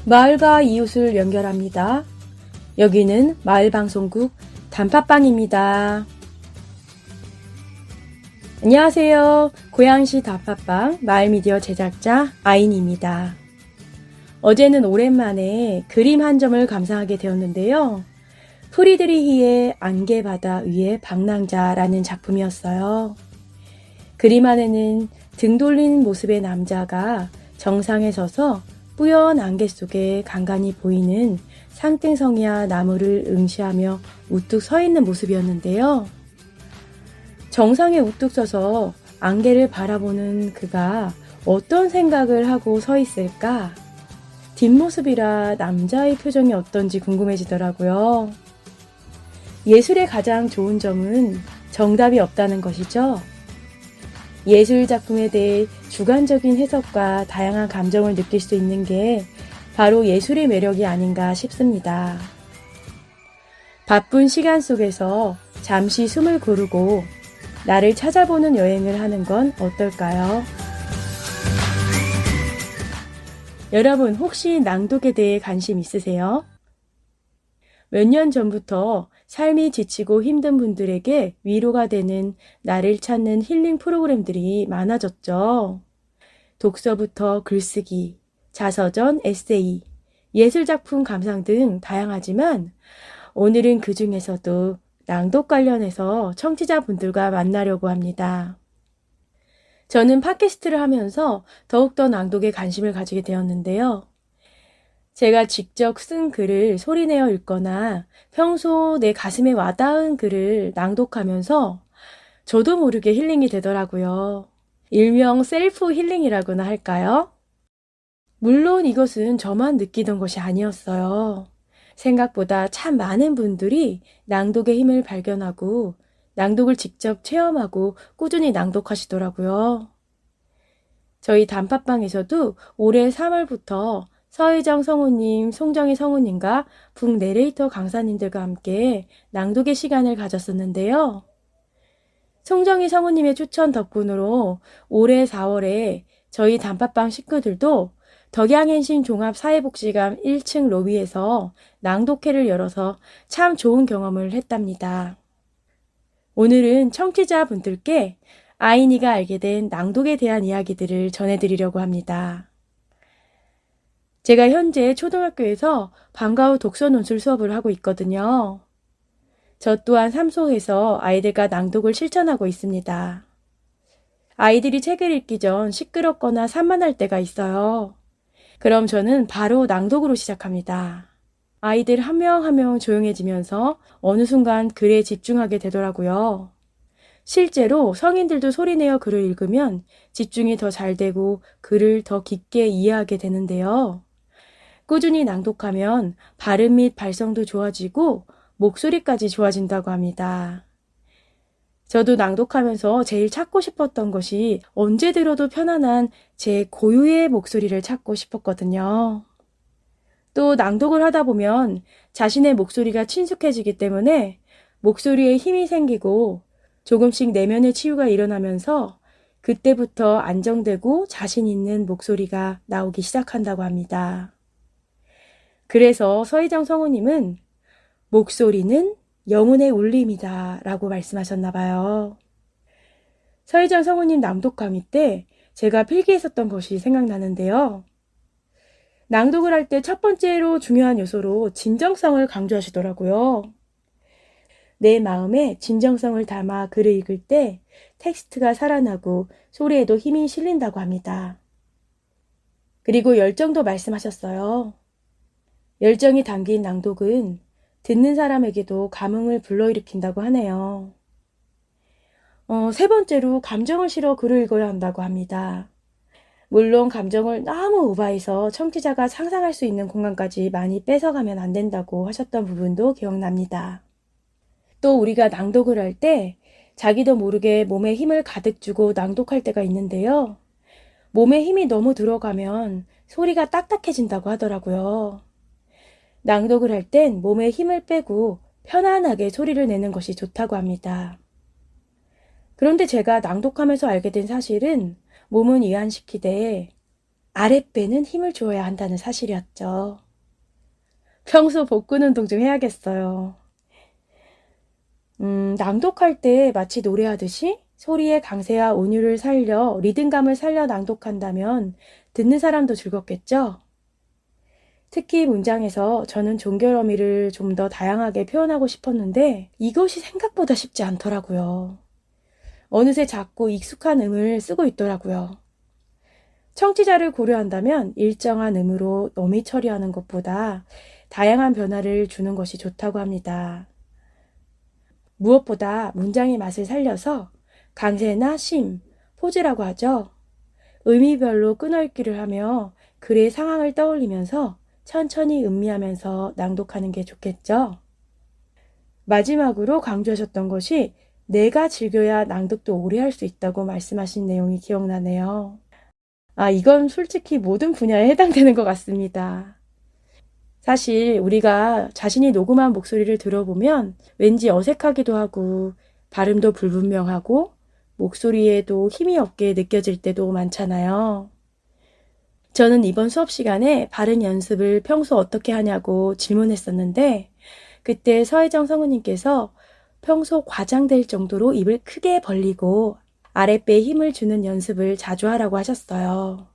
마을과 이웃을 연결합니다. 여기는 마을방송국 단팥빵입니다. 안녕하세요. 고양시 단팥빵 마을미디어 제작자 아인입니다. 어제는 오랜만에 그림 한 점을 감상하게 되었는데요. 프리드리히의 안개바다 위의 방랑자라는 작품이었어요. 그림 안에는 등 돌린 모습의 남자가 정상에 서서 뿌연 안개 속에 간간히 보이는 상등성이와 나무를 응시하며 우뚝 서 있는 모습이었는데요. 정상에 우뚝 서서 안개를 바라보는 그가 어떤 생각을 하고 서 있을까? 뒷모습이라 남자의 표정이 어떤지 궁금해지더라고요. 예술의 가장 좋은 점은 정답이 없다는 것이죠. 예술 작품에 대해 주관적인 해석과 다양한 감정을 느낄 수 있는 게 바로 예술의 매력이 아닌가 싶습니다. 바쁜 시간 속에서 잠시 숨을 고르고 나를 찾아보는 여행을 하는 건 어떨까요? 여러분 혹시 낭독에 대해 관심 있으세요? 몇 년 전부터 삶이 지치고 힘든 분들에게 위로가 되는 나를 찾는 힐링 프로그램들이 많아졌죠. 독서부터 글쓰기, 자서전, 에세이, 예술작품 감상 등 다양하지만 오늘은 그 중에서도 낭독 관련해서 청취자분들과 만나려고 합니다. 저는 팟캐스트를 하면서 더욱더 낭독에 관심을 가지게 되었는데요. 제가 직접 쓴 글을 소리내어 읽거나 평소 내 가슴에 와닿은 글을 낭독하면서 저도 모르게 힐링이 되더라고요. 일명 셀프 힐링이라고나 할까요? 물론 이것은 저만 느끼던 것이 아니었어요. 생각보다 참 많은 분들이 낭독의 힘을 발견하고 낭독을 직접 체험하고 꾸준히 낭독하시더라고요. 저희 단팥빵에서도 올해 3월부터 서혜정 성우님, 송정희 성우님과 북내레이터 강사님들과 함께 낭독의 시간을 가졌었는데요. 송정희 성우님의 추천 덕분으로 올해 4월에 저희 단팥빵 식구들도 덕양행신 종합사회복지관 1층 로비에서 낭독회를 열어서 참 좋은 경험을 했답니다. 오늘은 청취자분들께 아이니가 알게 된 낭독에 대한 이야기들을 전해드리려고 합니다. 제가 현재 초등학교에서 방과 후 독서 논술 수업을 하고 있거든요. 저 또한 삼소에서 아이들과 낭독을 실천하고 있습니다. 아이들이 책을 읽기 전 시끄럽거나 산만할 때가 있어요. 그럼 저는 바로 낭독으로 시작합니다. 아이들 한 명 한 명 조용해지면서 어느 순간 글에 집중하게 되더라고요. 실제로 성인들도 소리내어 글을 읽으면 집중이 더 잘 되고 글을 더 깊게 이해하게 되는데요. 꾸준히 낭독하면 발음 및 발성도 좋아지고 목소리까지 좋아진다고 합니다. 저도 낭독하면서 제일 찾고 싶었던 것이 언제 들어도 편안한 제 고유의 목소리를 찾고 싶었거든요. 또 낭독을 하다 보면 자신의 목소리가 친숙해지기 때문에 목소리에 힘이 생기고 조금씩 내면의 치유가 일어나면서 그때부터 안정되고 자신 있는 목소리가 나오기 시작한다고 합니다. 그래서 서희정 성우님은 목소리는 영혼의 울림이다 라고 말씀하셨나 봐요. 서희정 성우님 낭독 강의 때 제가 필기했었던 것이 생각나는데요. 낭독을 할 때 첫 번째로 중요한 요소로 진정성을 강조하시더라고요. 내 마음에 진정성을 담아 글을 읽을 때 텍스트가 살아나고 소리에도 힘이 실린다고 합니다. 그리고 열정도 말씀하셨어요. 열정이 담긴 낭독은 듣는 사람에게도 감흥을 불러일으킨다고 하네요. 세 번째로 감정을 실어 글을 읽어야 한다고 합니다. 물론 감정을 너무 오버해서 청취자가 상상할 수 있는 공간까지 많이 뺏어가면 안 된다고 하셨던 부분도 기억납니다. 또 우리가 낭독을 할 때 자기도 모르게 몸에 힘을 가득 주고 낭독할 때가 있는데요. 몸에 힘이 너무 들어가면 소리가 딱딱해진다고 하더라고요. 낭독을 할 땐 몸에 힘을 빼고 편안하게 소리를 내는 것이 좋다고 합니다. 그런데 제가 낭독하면서 알게 된 사실은 몸은 이완시키되 아랫배는 힘을 주어야 한다는 사실이었죠. 평소 복근 운동 좀 해야겠어요. 낭독할 때 마치 노래하듯이 소리의 강세와 온유를 살려 리듬감을 살려 낭독한다면 듣는 사람도 즐겁겠죠? 특히 문장에서 저는 종결어미를 좀 더 다양하게 표현하고 싶었는데 이것이 생각보다 쉽지 않더라고요. 어느새 작고 익숙한 음을 쓰고 있더라고요. 청취자를 고려한다면 일정한 음으로 어미 처리하는 것보다 다양한 변화를 주는 것이 좋다고 합니다. 무엇보다 문장의 맛을 살려서 강세나 심, 포즈라고 하죠. 의미별로 끊어읽기를 하며 글의 상황을 떠올리면서 천천히 음미하면서 낭독하는 게 좋겠죠. 마지막으로 강조하셨던 것이 내가 즐겨야 낭독도 오래 할 수 있다고 말씀하신 내용이 기억나네요. 이건 솔직히 모든 분야에 해당되는 것 같습니다. 사실 우리가 자신이 녹음한 목소리를 들어보면 왠지 어색하기도 하고 발음도 불분명하고 목소리에도 힘이 없게 느껴질 때도 많잖아요. 저는 이번 수업 시간에 발음 연습을 평소 어떻게 하냐고 질문했었는데 그때 서혜정 성우님께서 평소 과장될 정도로 입을 크게 벌리고 아랫배에 힘을 주는 연습을 자주 하라고 하셨어요.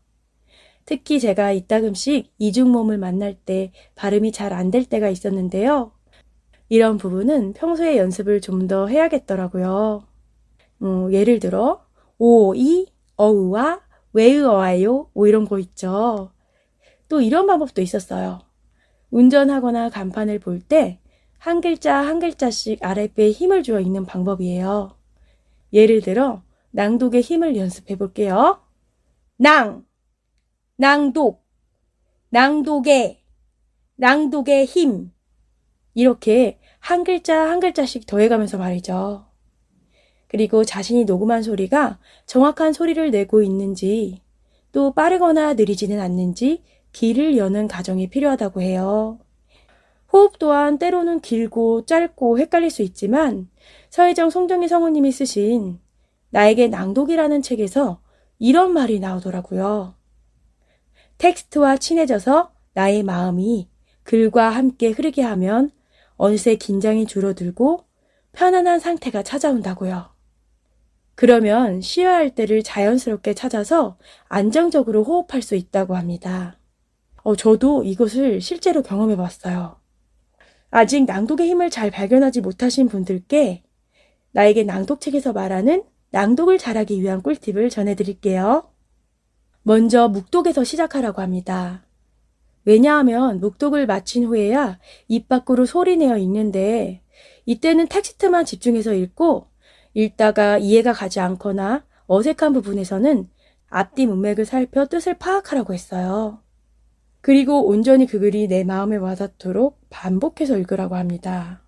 특히 제가 이따금씩 이중모음을 만날 때 발음이 잘 안 될 때가 있었는데요. 이런 부분은 평소에 연습을 좀 더 해야겠더라고요. 예를 들어 오, 이, 어우와 왜으어와요 이런 거 있죠. 또 이런 방법도 있었어요. 운전하거나 간판을 볼 때 한 글자 한 글자씩 아랫배에 힘을 주어 읽는 방법이에요. 예를 들어 낭독의 힘을 연습해 볼게요. 낭독, 낭독의 힘. 이렇게 한 글자 한 글자씩 더해가면서 말이죠. 그리고 자신이 녹음한 소리가 정확한 소리를 내고 있는지 또 빠르거나 느리지는 않는지 귀를 여는 과정이 필요하다고 해요. 호흡 또한 때로는 길고 짧고 헷갈릴 수 있지만 서혜정 송정희 성우님이 쓰신 나에게 낭독이라는 책에서 이런 말이 나오더라고요. 텍스트와 친해져서 나의 마음이 글과 함께 흐르게 하면 어느새 긴장이 줄어들고 편안한 상태가 찾아온다고요. 그러면 쉬어야 할 때를 자연스럽게 찾아서 안정적으로 호흡할 수 있다고 합니다. 저도 이것을 실제로 경험해 봤어요. 아직 낭독의 힘을 잘 발견하지 못하신 분들께 나에게 낭독책에서 말하는 낭독을 잘하기 위한 꿀팁을 전해드릴게요. 먼저 묵독에서 시작하라고 합니다. 왜냐하면 묵독을 마친 후에야 입 밖으로 소리내어 읽는데 이때는 텍스트만 집중해서 읽고 읽다가 이해가 가지 않거나 어색한 부분에서는 앞뒤 문맥을 살펴 뜻을 파악하라고 했어요. 그리고 온전히 그 글이 내 마음에 와닿도록 반복해서 읽으라고 합니다.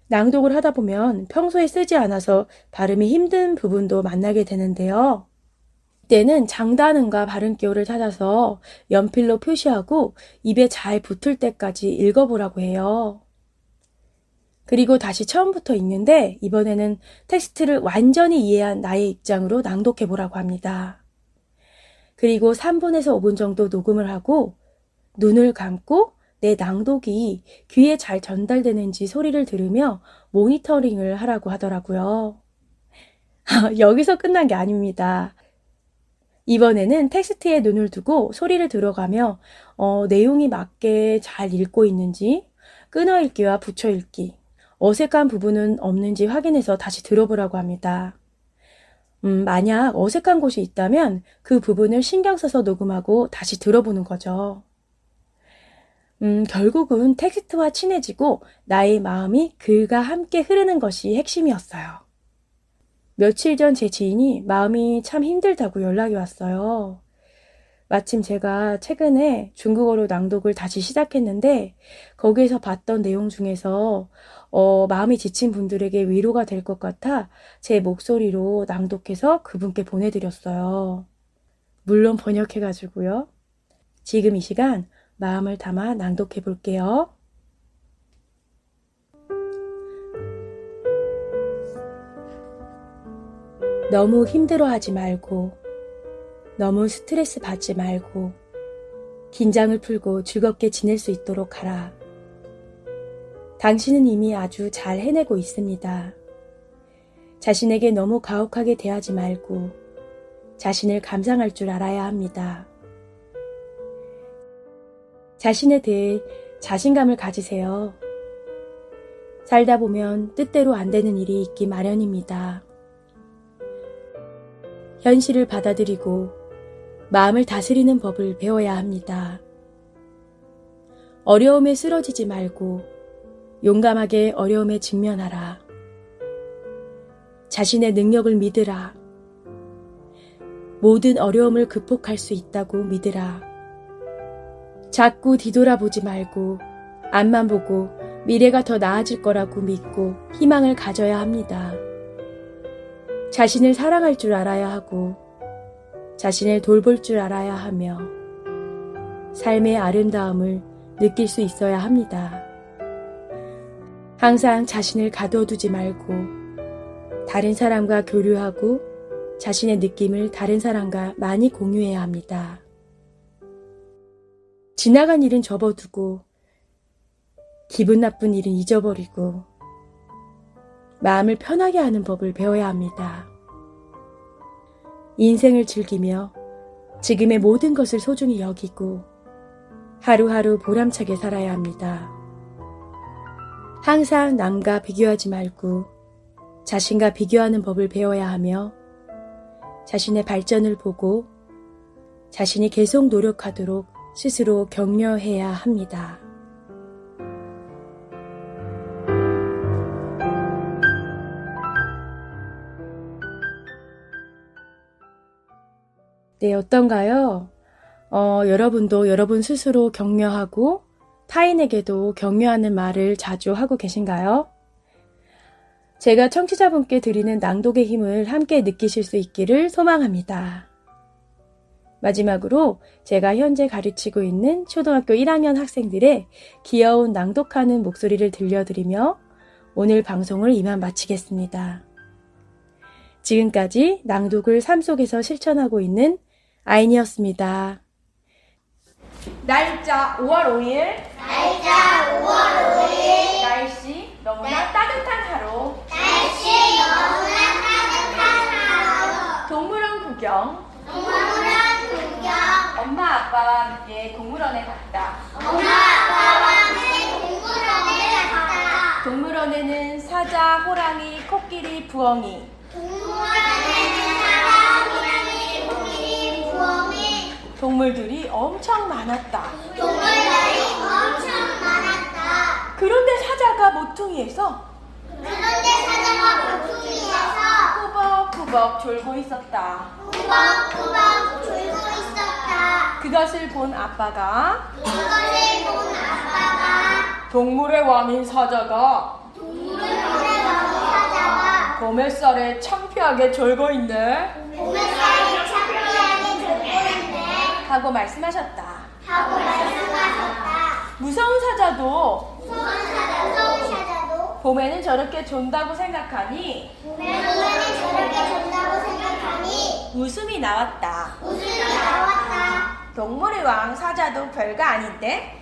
낭독을 하다 보면 평소에 쓰지 않아서 발음이 힘든 부분도 만나게 되는데요. 이때는 장단음과 발음기호를 찾아서 연필로 표시하고 입에 잘 붙을 때까지 읽어보라고 해요. 그리고 다시 처음부터 읽는데 이번에는 텍스트를 완전히 이해한 나의 입장으로 낭독해보라고 합니다. 그리고 3분에서 5분 정도 녹음을 하고 눈을 감고 내 낭독이 귀에 잘 전달되는지 소리를 들으며 모니터링을 하라고 하더라고요. 여기서 끝난 게 아닙니다. 이번에는 텍스트에 눈을 두고 소리를 들어가며 내용이 맞게 잘 읽고 있는지 끊어 읽기와 붙여 읽기, 어색한 부분은 없는지 확인해서 다시 들어보라고 합니다. 만약 어색한 곳이 있다면 그 부분을 신경 써서 녹음하고 다시 들어보는 거죠. 결국은 텍스트와 친해지고 나의 마음이 글과 함께 흐르는 것이 핵심이었어요. 며칠 전 제 지인이 마음이 참 힘들다고 연락이 왔어요. 마침 제가 최근에 중국어로 낭독을 다시 시작했는데 거기에서 봤던 내용 중에서 마음이 지친 분들에게 위로가 될 것 같아 제 목소리로 낭독해서 그분께 보내드렸어요. 물론 번역해가지고요. 지금 이 시간 마음을 담아 낭독해 볼게요. 너무 힘들어하지 말고 너무 스트레스 받지 말고 긴장을 풀고 즐겁게 지낼 수 있도록 하라. 당신은 이미 아주 잘 해내고 있습니다. 자신에게 너무 가혹하게 대하지 말고 자신을 감상할 줄 알아야 합니다. 자신에 대해 자신감을 가지세요. 살다 보면 뜻대로 안 되는 일이 있기 마련입니다. 현실을 받아들이고 마음을 다스리는 법을 배워야 합니다. 어려움에 쓰러지지 말고 용감하게 어려움에 직면하라. 자신의 능력을 믿으라. 모든 어려움을 극복할 수 있다고 믿으라. 자꾸 뒤돌아보지 말고 앞만 보고 미래가 더 나아질 거라고 믿고 희망을 가져야 합니다. 자신을 사랑할 줄 알아야 하고 자신을 돌볼 줄 알아야 하며 삶의 아름다움을 느낄 수 있어야 합니다. 항상 자신을 가둬두지 말고 다른 사람과 교류하고 자신의 느낌을 다른 사람과 많이 공유해야 합니다. 지나간 일은 접어두고 기분 나쁜 일은 잊어버리고 마음을 편하게 하는 법을 배워야 합니다. 인생을 즐기며 지금의 모든 것을 소중히 여기고 하루하루 보람차게 살아야 합니다. 항상 남과 비교하지 말고 자신과 비교하는 법을 배워야 하며 자신의 발전을 보고 자신이 계속 노력하도록 스스로 격려해야 합니다. 네, 어떤가요? 여러분도 여러분 스스로 격려하고 타인에게도 격려하는 말을 자주 하고 계신가요? 제가 청취자분께 드리는 낭독의 힘을 함께 느끼실 수 있기를 소망합니다. 마지막으로 제가 현재 가르치고 있는 초등학교 1학년 학생들의 귀여운 낭독하는 목소리를 들려드리며 오늘 방송을 이만 마치겠습니다. 지금까지 낭독을 삶 속에서 실천하고 있는 아인이었습니다. 날짜 5월 5일 날씨 너무나 따뜻한 하루 동물원 구경 엄마 아빠와 함께 동물원에 갔다. 동물원에는 사자, 호랑이, 코끼리, 부엉이 동물들이 엄청 많았다. 그런데 사자가 모퉁이에서 꾸벅꾸벅 졸고 있었다. 그것을 본 아빠가 동물의 왕인 사자가 봄햇살에 창피하게 졸고 있네 하고 말씀하셨다. 무서운 사자도 봄에는 저렇게 존다고 생각하니 웃음이 나왔다. 동물의 왕 사자도 별거 아닌데?